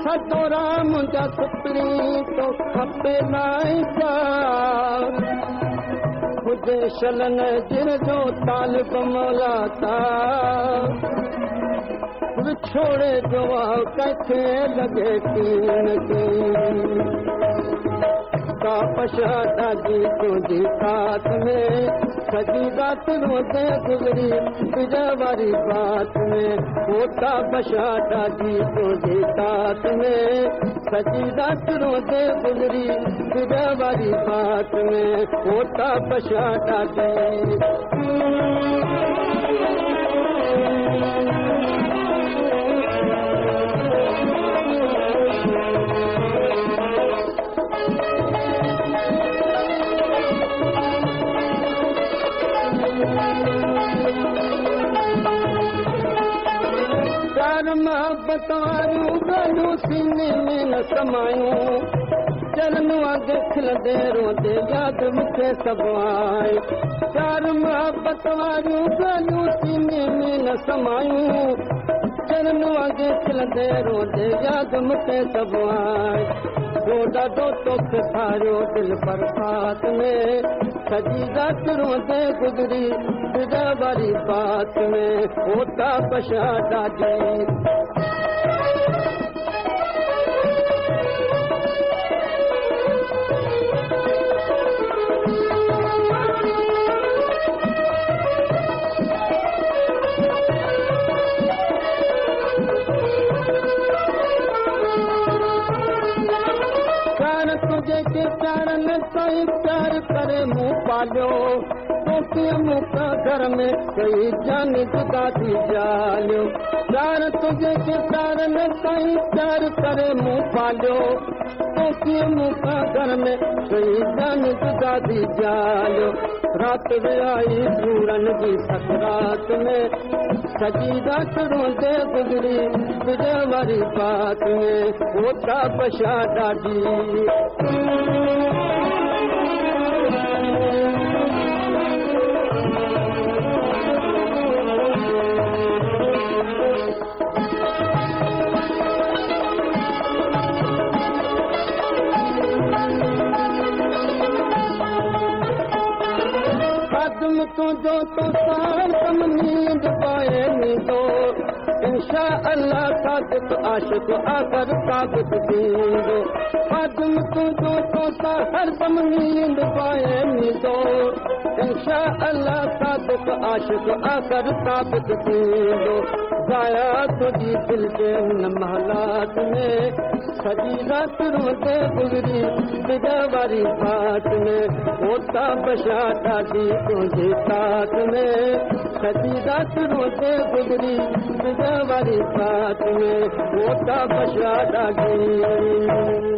सदोरा मुंहिंजा सुपिरी तो खपे नाइका हुजे शलन जिन जो तालिब मौला ता विछोड़े जो कंहिंखे लॻे कीन का पछाड़ा जी तुंहिंजी साथ में सॼी राति रोज़े गुज़री तुंहिंजा वारी बात में होता पछाड़ा जी तुंहिंजी साथ में सॼी राति रोज़े गुज़री तुंहिंजा वारी बात में होता पछाड़ा जी मोहब्बत वारियूं ॻाल्हियूं सीने में न समायूं चरन अॻे खिलंदे रोंदे यादि मूंखे सभु आए चार मोहब्बत वारियूं ॻाल्हियूं सीने में न समायूं चरन अॻे खिलंदे रोंदे यादि मूंखे सभु आए ॾाढो तोखे थारियो दिलि बरसात में सॼी राति रोंदे गुज़री तुंहिंजा वारी बात में होता पछाड़ा जी तुझे प्यार में कोई प्यार करे मुँह पालियो तोखे मुँह घर में कोई जान जुदा थी जालियो प्यार तुझे प्यार में कोई प्यार करे मुँह पालियो तोखे मुँह घर में कोई जान जुदा थी जालियो रात में आई सूरन की सकरात में सॼी राति रोंदे गुज़री तुझे वारी बात में होता पछाड़ा जी तुझो तो सार कम नींद पाए नींदो इंशा अल्लाह सादिक आशिक आकर साबित थींदो आदम तुझो तो सार हर कम नींद पाए नींदो इंशा अल्लाह सादिक आशिक आकर साबित थींदो जाया तुझी दिल के उन महलात में सॼी राति रोंदे गुज़री तुंहिंजा वारी बात में होता पछाड़ा जी तुंहिंजी साथ में सॼी राति रोंदे गुज़री तुंहिंजा वारी बात में होता पछाड़ा जी